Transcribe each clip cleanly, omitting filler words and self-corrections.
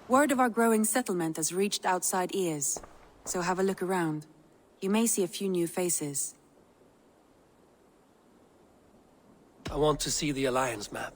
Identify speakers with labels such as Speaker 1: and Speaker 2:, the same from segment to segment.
Speaker 1: Word of our growing settlement has reached outside ears, so have a look around. You may see a few new faces.
Speaker 2: I want to see the Alliance map.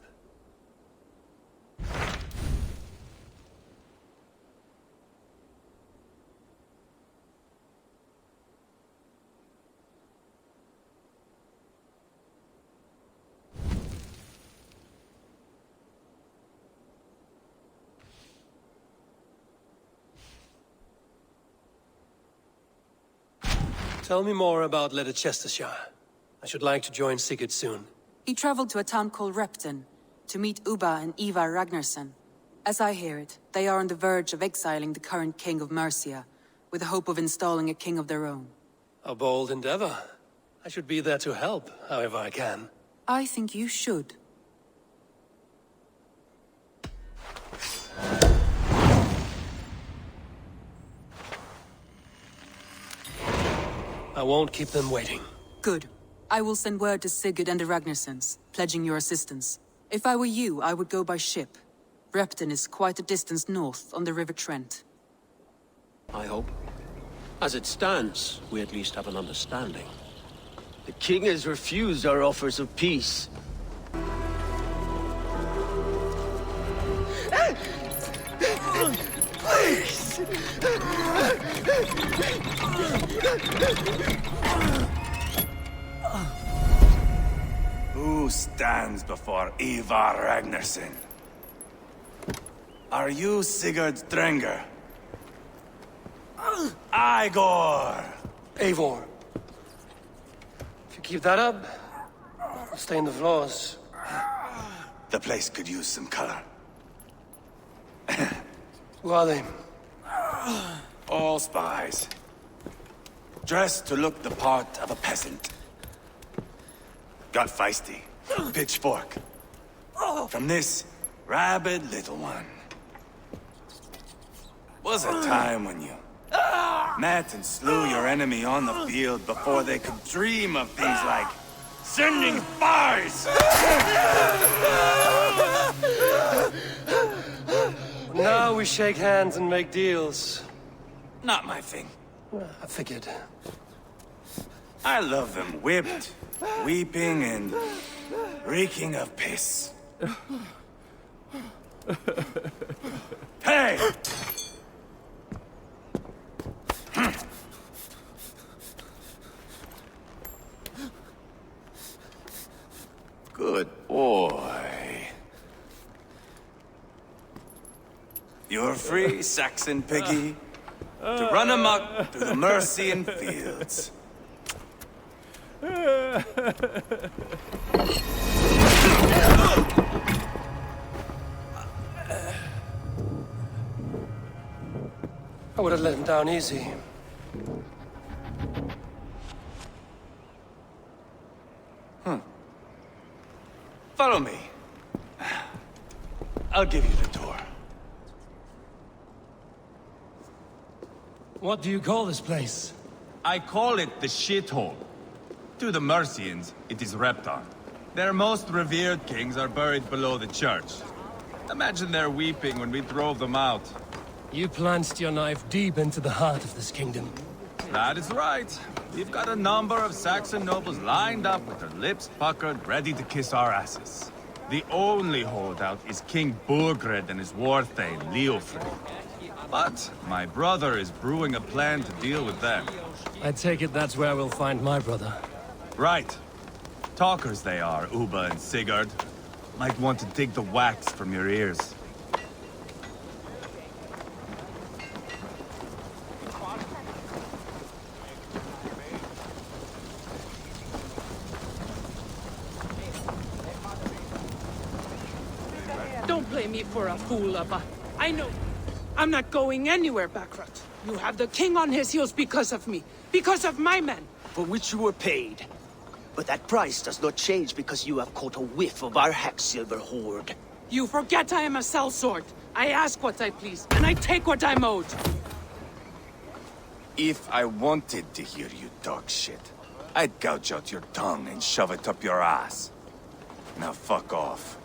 Speaker 2: Tell me more about Leicestershire. I should like to join Sigurd soon.
Speaker 1: He traveled to a town called Repton, to meet Ubba and Ivarr Ragnarsson. As I hear it, they are on the verge of exiling the current king of Mercia, with the hope of installing a king of their own.
Speaker 2: A bold endeavor. I should be there to help, however I can.
Speaker 1: I think you should.
Speaker 2: I won't keep them waiting.
Speaker 1: Good. I will send word to Sigurd and the Ragnarssons, pledging your assistance. If I were you, I would go by ship. Repton is quite a distance north on the River Trent.
Speaker 3: I hope. As it stands, we at least have an understanding.
Speaker 4: The king has refused our offers of peace. Please!
Speaker 5: Who stands before Ivarr Ragnarsson? Are you Sigurd Drenger? Igor!
Speaker 2: Eivor. If you keep that up, I'll stain the floors.
Speaker 5: The place could use some color.
Speaker 2: Who are they?
Speaker 5: All spies. Dressed to look the part of a peasant. Got feisty. Pitchfork. From this rabid little one. Was a time when you met and slew your enemy on the field before they could dream of things like sending spies!
Speaker 2: Now we shake hands and make deals.
Speaker 5: Not my thing.
Speaker 2: I figured.
Speaker 5: I love them whipped, weeping, and reeking of piss. Hey! Good boy. You're free, Saxon piggy, to run amok through the Mercian fields.
Speaker 2: I would have let him down easy.
Speaker 5: Follow me. I'll give you the tour.
Speaker 2: What do you call this place?
Speaker 6: I call it the shithole. To the Mercians, it is Repton. Their most revered kings are buried below the church. Imagine their weeping when we drove them out.
Speaker 2: You plunged your knife deep into the heart of this kingdom.
Speaker 6: That is right. We've got a number of Saxon nobles lined up with their lips puckered, ready to kiss our asses. The only holdout is King Burgred and his war thane, Leofrid. But my brother is brewing a plan to deal with them.
Speaker 2: I take it that's where we'll find my brother.
Speaker 6: Right. Talkers they are, Ubba and Sigurd. Might want to dig the wax from your ears.
Speaker 7: Don't play me for a fool, Ubba. I know. I'm not going anywhere, Backrot. You have the king on his heels because of me. Because of my men.
Speaker 4: For which you were paid. But that price does not change because you have caught a whiff of our Hacksilver hoard.
Speaker 7: You forget I am a sellsword. I ask what I please, and I take what I'm owed.
Speaker 5: If I wanted to hear you talk shit, I'd gouge out your tongue and shove it up your ass. Now fuck off.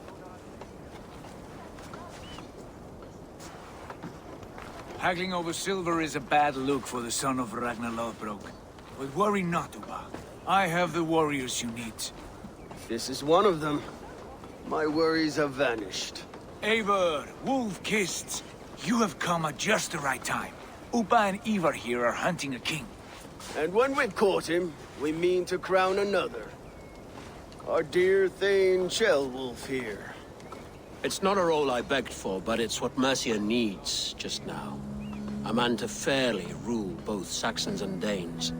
Speaker 8: Haggling over silver is a bad look for the son of Ragnar Lothbrok. But worry not, Ubba. I have the warriors you need.
Speaker 4: This is one of them. My worries have vanished.
Speaker 8: Eivor, wolf-kissed. You have come at just the right time. Ubba and Ivarr here are hunting a king.
Speaker 4: And when we've caught him, we mean to crown another. Our dear Thane Ceolwulf here.
Speaker 3: It's not a role I begged for, but it's what Mercia needs just now. A man to fairly rule both Saxons and Danes.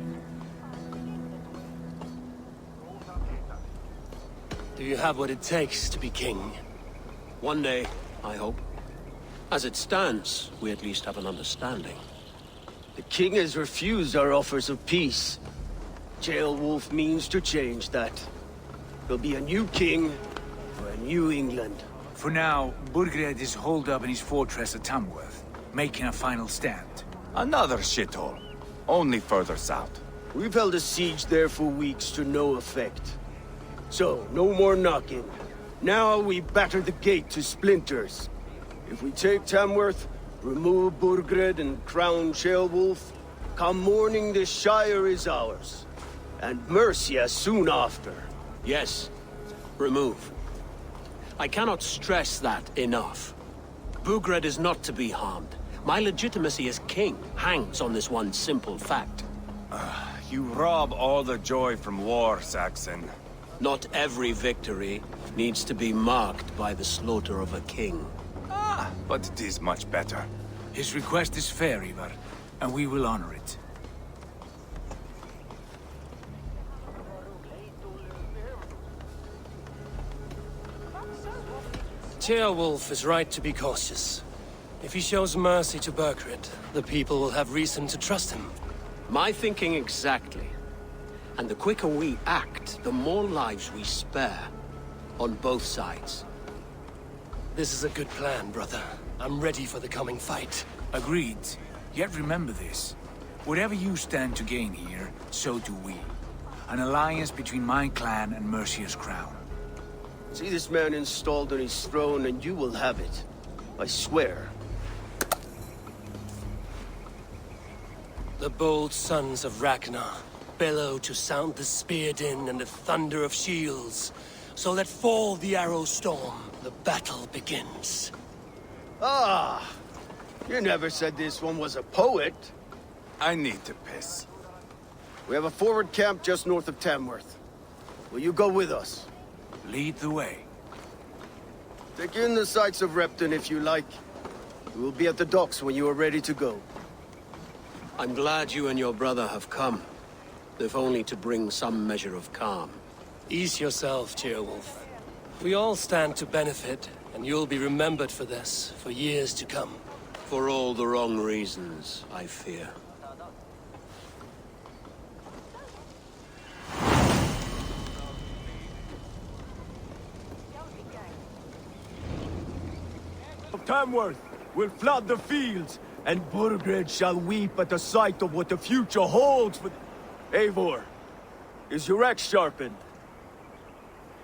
Speaker 2: Do you have what it takes to be king?
Speaker 3: One day, I hope. As it stands, we at least have an understanding.
Speaker 4: The king has refused our offers of peace. Ceolwulf means to change that. There'll be a new king for a new England.
Speaker 8: For now, Burgred is holed up in his fortress at Tamworth, making a final stand.
Speaker 5: Another shithole. Only further south.
Speaker 4: We've held a siege there for weeks to no effect. So, no more knocking. Now we batter the gate to splinters. If we take Tamworth, remove Burgred and crown Ceolwulf, come morning the Shire is ours. And Mercia soon after.
Speaker 3: Yes, remove. I cannot stress that enough. Burgred is not to be harmed. My legitimacy as king hangs on this one simple fact.
Speaker 5: You rob all the joy from war, Saxon.
Speaker 3: Not every victory needs to be marked by the slaughter of a king.
Speaker 5: But it is much better.
Speaker 8: His request is fair, Ivarr, and we will honor it.
Speaker 2: Ceolwulf is right to be cautious. If he shows mercy to Burgred, the people will have reason to trust him.
Speaker 3: My thinking exactly. And the quicker we act, the more lives we spare. On both sides.
Speaker 2: This is a good plan, brother. I'm ready for the coming fight.
Speaker 8: Agreed. Yet remember this. Whatever you stand to gain here, so do we. An alliance between my clan and Mercia's crown.
Speaker 4: See this man installed on his throne and you will have it. I swear.
Speaker 2: The bold sons of Ragnar bellow to sound the spear din and the thunder of shields. So let fall the arrow storm. The battle begins.
Speaker 4: Ah! You never said this one was a poet.
Speaker 5: I need to piss.
Speaker 4: We have a forward camp just north of Tamworth. Will you go with us?
Speaker 8: Lead the way.
Speaker 4: Take in the sights of Repton if you like. We will be at the docks when you are ready to go.
Speaker 3: I'm glad you and your brother have come. If only to bring some measure of calm.
Speaker 2: Ease yourself, Ceolwulf. We all stand to benefit, and you'll be remembered for this, for years to come.
Speaker 3: For all the wrong reasons, I fear.
Speaker 4: Tamworth will flood the fields, and Burgred shall weep at the sight of what the future holds for... Eivor, is your axe sharpened?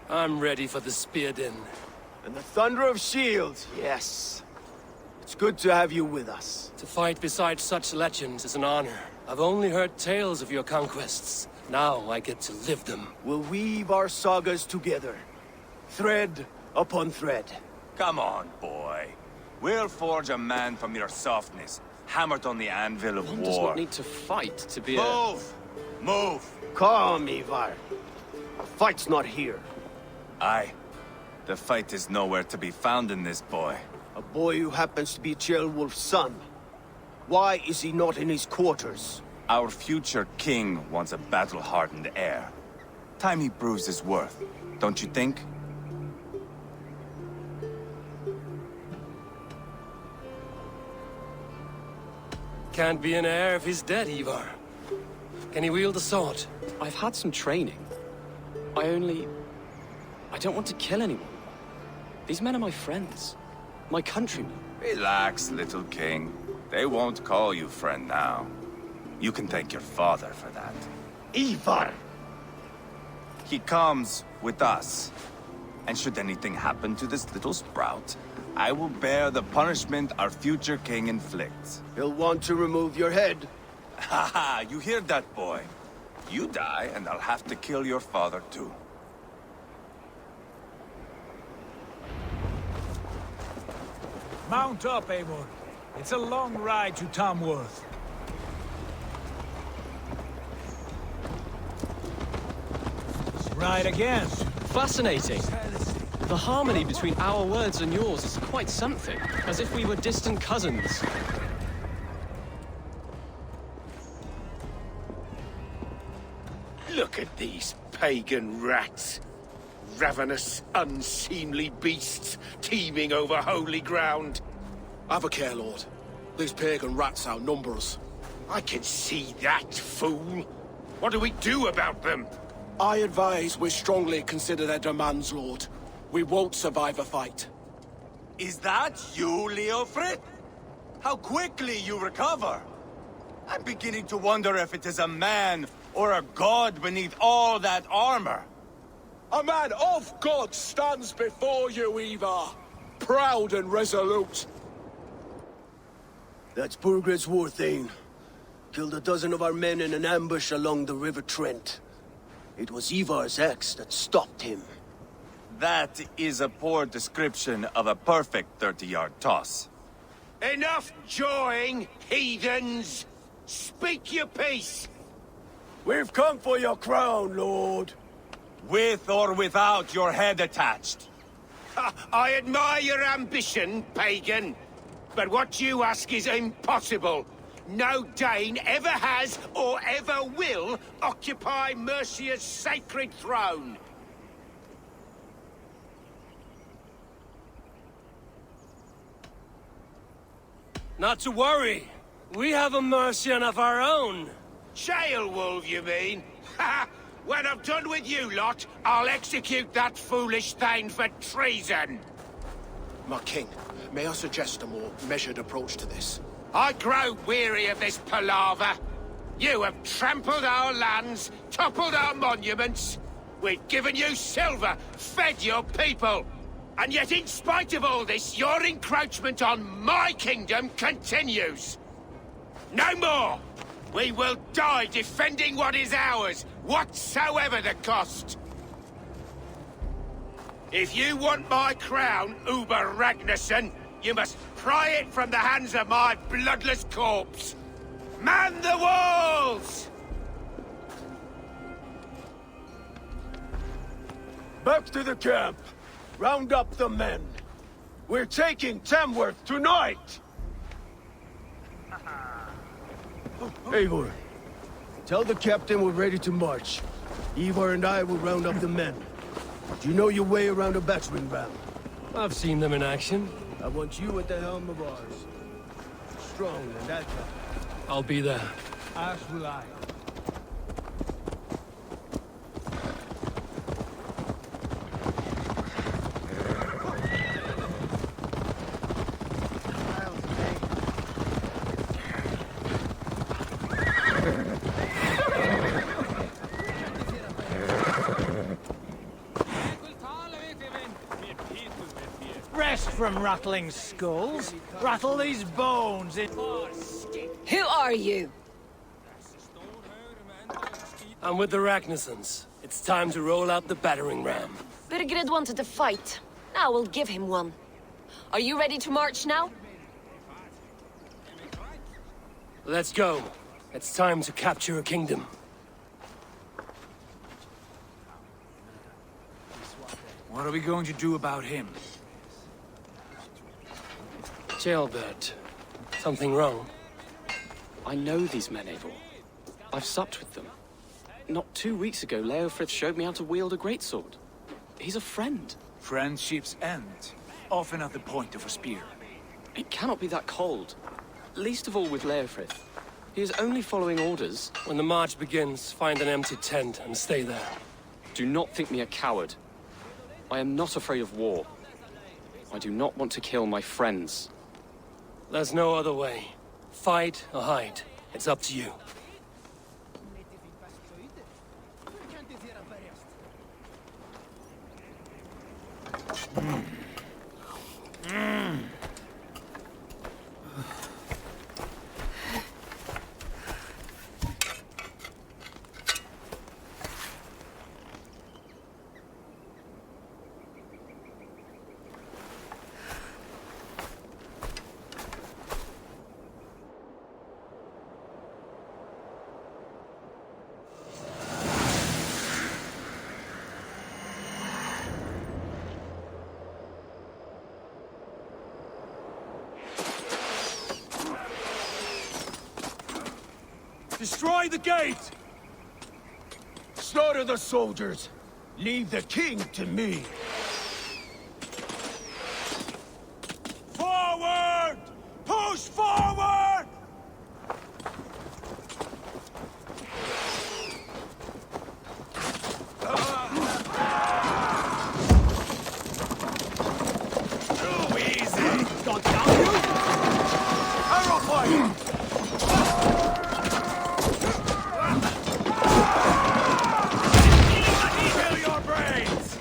Speaker 2: I'm ready for the spear din.
Speaker 4: And the thunder of shields, yes. It's good to have you with us.
Speaker 2: To fight beside such legends is an honor. I've only heard tales of your conquests. Now I get to live them.
Speaker 4: We'll weave our sagas together. Thread upon thread.
Speaker 5: Come on, boy. We'll forge a man from your softness, hammered on the anvil of
Speaker 9: One
Speaker 5: war.
Speaker 9: does not need to fight to be
Speaker 5: Move! Move!
Speaker 4: Calm, Ivarr. The fight's not here.
Speaker 5: Aye. The fight is nowhere to be found in this boy.
Speaker 4: A boy who happens to be Ceolwulf's son. Why is he not in his quarters?
Speaker 5: Our future king wants a battle-hardened heir. Time he proves his worth, don't you think?
Speaker 2: Can't be an heir if he's dead, Ivarr. Can he wield a sword?
Speaker 9: I've had some training. I don't want to kill anyone. These men are my friends. My countrymen.
Speaker 5: Relax, little king. They won't call you friend now. You can thank your father for that.
Speaker 4: Ivarr!
Speaker 5: He comes with us. And should anything happen to this little sprout, I will bear the punishment our future king inflicts.
Speaker 4: He'll want to remove your head.
Speaker 5: Haha, you hear that, boy? You die, and I'll have to kill your father, too.
Speaker 8: Mount up, Eivor. It's a long ride to Tamworth. Ride again.
Speaker 9: Fascinating. The harmony between our words and yours is quite something, as if we were distant cousins.
Speaker 10: Look at these pagan rats. Ravenous, unseemly beasts teeming over holy ground.
Speaker 11: Have a care, Lord. These pagan rats outnumber us.
Speaker 10: I can see that, fool. What do we do about them?
Speaker 11: I advise we strongly consider their demands, Lord. We won't survive a fight.
Speaker 5: Is that you, Leofrid? How quickly you recover! I'm beginning to wonder if it is a man or a god beneath all that armor.
Speaker 11: A man of God stands before you, Ivarr. Proud and resolute.
Speaker 4: That's Burgred's war thane. Killed a dozen of our men in an ambush along the River Trent. It was Ivar's axe that stopped him.
Speaker 5: That is a poor description of a perfect 30-yard toss.
Speaker 10: Enough jawing, heathens! Speak your piece!
Speaker 4: We've come for your crown, Lord.
Speaker 5: With or without your head attached.
Speaker 10: I admire your ambition, pagan. But what you ask is impossible. No Dane ever has or ever will occupy Mercia's sacred throne.
Speaker 2: Not to worry. We have a Mercian of our own.
Speaker 10: Jail wolf, you mean? Ha! When I'm done with you lot, I'll execute that foolish thing for treason.
Speaker 11: My king, may I suggest a more measured approach to this?
Speaker 10: I grow weary of this palaver. You have trampled our lands, toppled our monuments. We've given you silver, fed your people. And yet in spite of all this, your encroachment on my kingdom continues. No more! We will die defending what is ours, whatsoever the cost. If you want my crown, Ubba Ragnarsson, you must pry it from the hands of my bloodless corpse. Man the walls!
Speaker 4: Back to the camp. Round up the men. We're taking Tamworth tonight! Eivor, tell the captain we're ready to march. Ivarr and I will round up the men. Do you know your way around a battering ram?
Speaker 2: I've seen them in action.
Speaker 4: I want you at the helm of ours. Strong and agile.
Speaker 2: I'll be there.
Speaker 8: As will I.
Speaker 12: Rest from rattling skulls. Rattle these bones in...
Speaker 13: Who are you?
Speaker 2: I'm with the Ragnarssons. It's time to roll out the battering ram.
Speaker 13: Burgred wanted to fight. Now we'll give him one. Are you ready to march now?
Speaker 2: Let's go. It's time to capture a kingdom.
Speaker 8: What are we going to do about him?
Speaker 2: Jailbird. Something wrong?
Speaker 9: I know these men, Eivor. I've supped with them. Not 2 weeks ago, Leofrid showed me how to wield a greatsword. He's a friend.
Speaker 8: Friendships end, often at the point of a spear.
Speaker 9: It cannot be that cold. Least of all with Leofrid. He is only following orders.
Speaker 2: When the march begins, find an empty tent and stay there.
Speaker 9: Do not think me a coward. I am not afraid of war. I do not want to kill my friends.
Speaker 2: There's no other way. Fight or hide. It's up to you.
Speaker 11: Destroy the gate!
Speaker 4: Slaughter the soldiers. Leave the king to me.
Speaker 11: Forward! Push forward!
Speaker 10: Too easy!
Speaker 11: Got down you! Arrow fire!
Speaker 10: Kill your brains!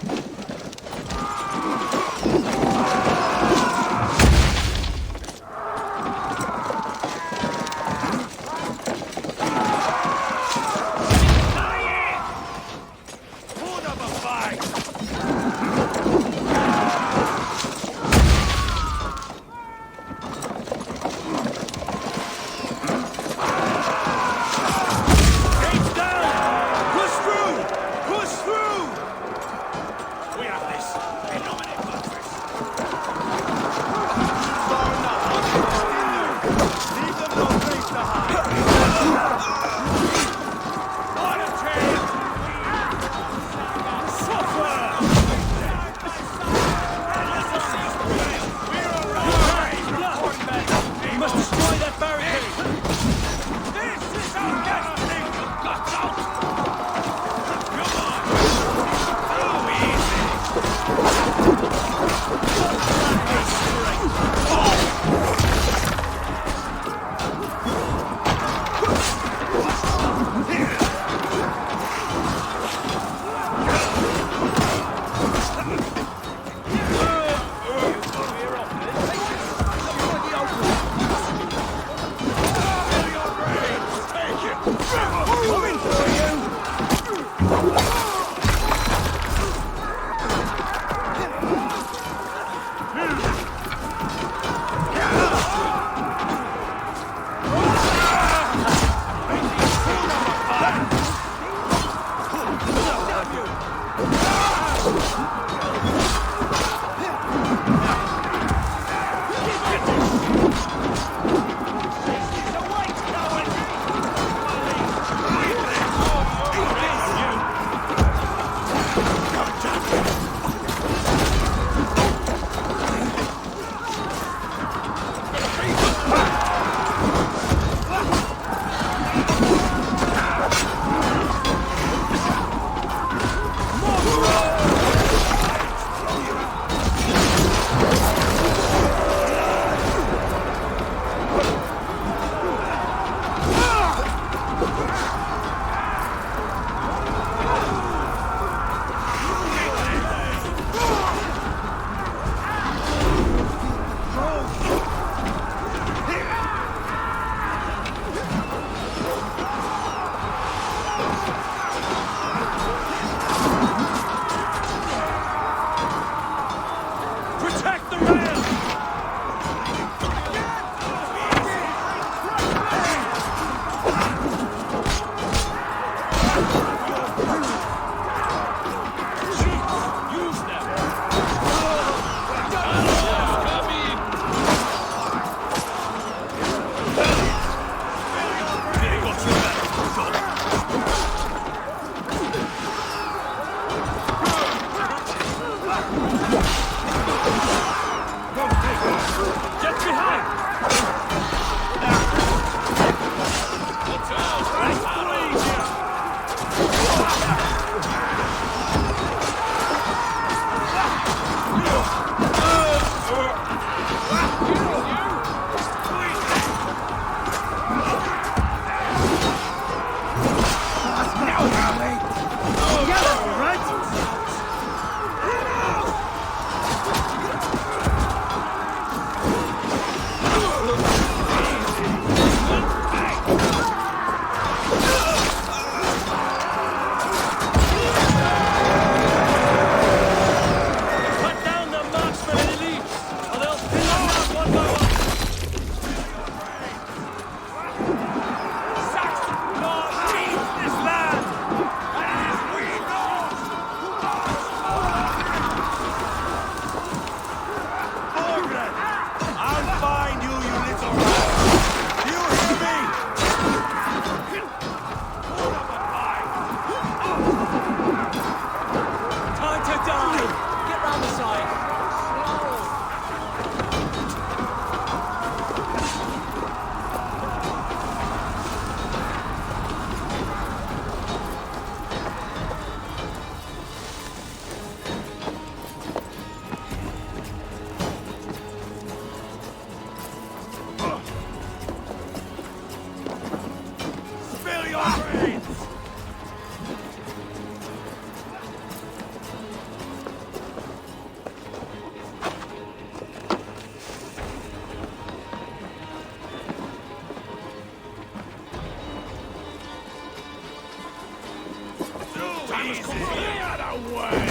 Speaker 11: Get away!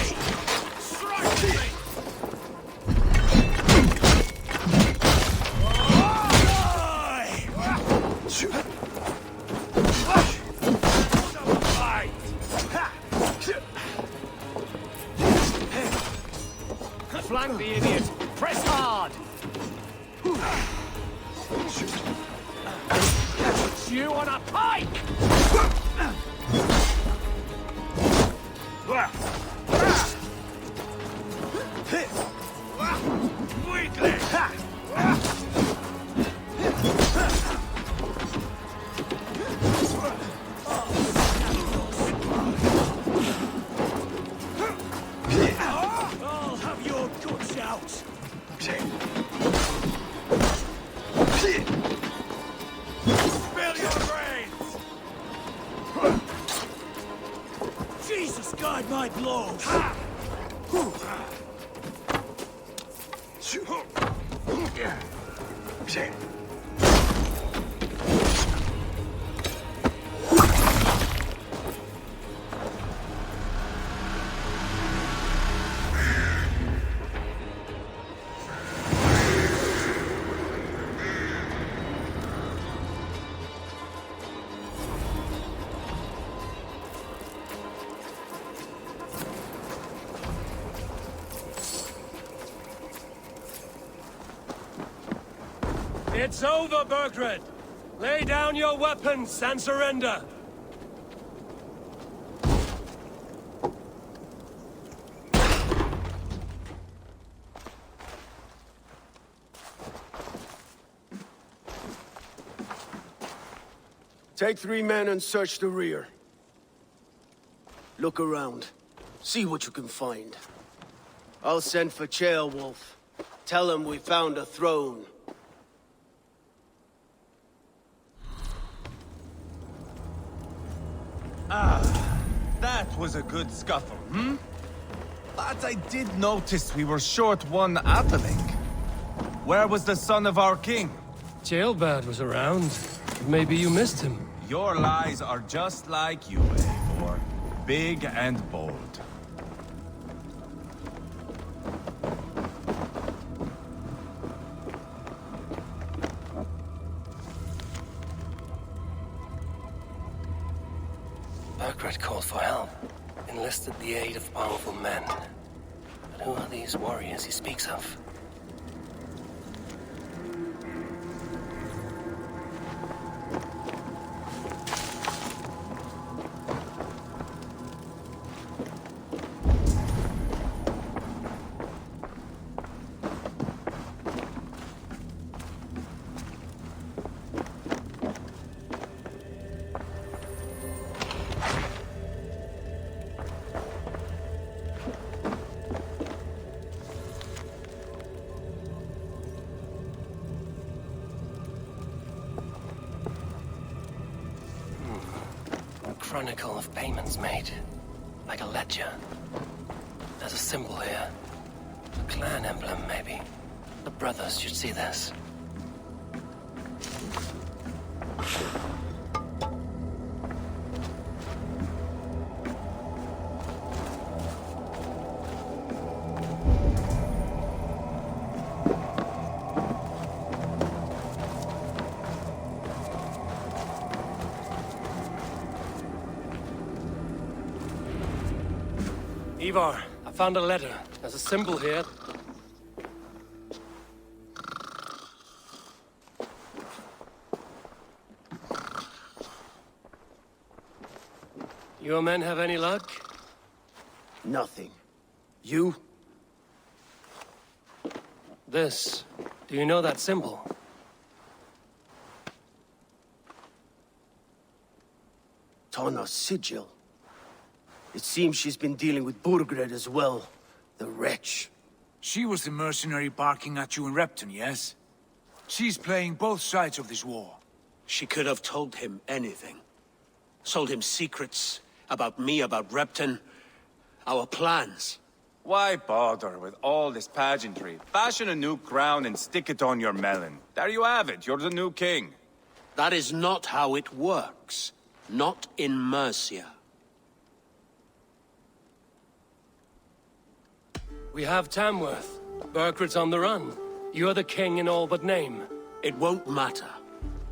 Speaker 11: Strike me!
Speaker 10: Flank the idiot! Press hard! Catch you on a pike! Weakling!
Speaker 8: I'll have your guts out. Spill your brains! Jesus, guide my blows!
Speaker 2: It's over, Burgred! Lay down your weapons and surrender!
Speaker 4: Take 3 men and search the rear. Look around. See what you can find. I'll send for Ceolwulf. Tell him we found a throne.
Speaker 6: That was a good scuffle, hmm? But I did notice we were short one atheling. Where was the son of our king?
Speaker 2: Ceolbad was around. Maybe you missed him.
Speaker 6: Your lies are just like you, Eivor. Big and bold.
Speaker 2: Burgred called for help, enlisted the aid of powerful men. But who are these warriors he speaks of? Chronicle of payments made, like a ledger. There's a symbol here. A clan emblem, maybe. The brothers should see this. Ivarr, I found a letter. There's a symbol here. Your men have any luck?
Speaker 4: Nothing. You?
Speaker 2: This. Do you know that symbol?
Speaker 4: Tana's sigil. It seems she's been dealing with Burgred as well. The wretch.
Speaker 8: She was the mercenary barking at you in Repton, yes? She's playing both sides of this war.
Speaker 3: She could have told him anything. Sold him secrets about me, about Repton, our plans.
Speaker 6: Why bother with all this pageantry? Fashion a new crown and stick it on your melon. There you have it, you're the new king.
Speaker 3: That is not how it works. Not in Mercia.
Speaker 2: We have Tamworth. Burgred's on the run. You're the king in all but name.
Speaker 3: It won't matter.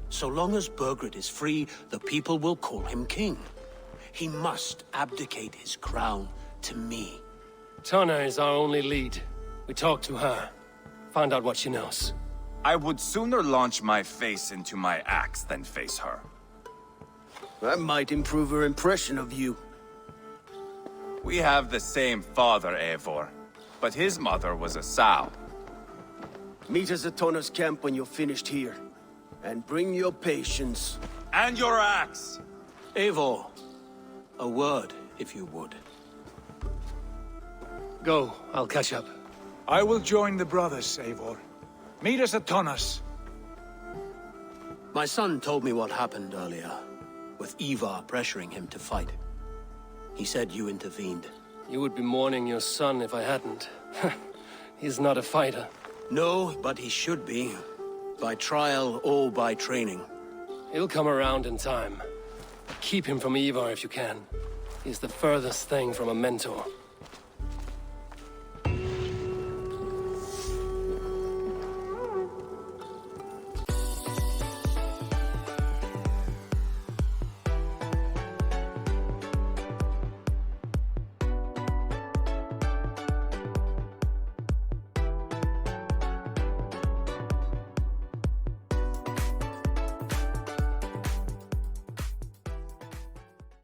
Speaker 3: So long as Burgred is free, the people will call him king. He must abdicate his crown to me.
Speaker 2: Tonna is our only lead. We talked to her. Find out what she knows.
Speaker 6: I would sooner launch my face into my axe than face her.
Speaker 4: That might improve her impression of you.
Speaker 6: We have the same father, Eivor, but his mother was a sow.
Speaker 4: Meet us at Tonna's camp when you're finished here. And bring your patience.
Speaker 6: And your axe!
Speaker 3: Eivor, a word, if you would.
Speaker 2: Go, I'll catch up.
Speaker 8: I will join the brothers, Eivor. Meet us at Tonna's.
Speaker 3: My son told me what happened earlier, with Ivarr pressuring him to fight. He said you intervened.
Speaker 2: You would be mourning your son if I hadn't. He's not a fighter.
Speaker 3: No, but he should be. By trial or by training.
Speaker 2: He'll come around in time. Keep him from Ivarr if you can. He's the furthest thing from a mentor.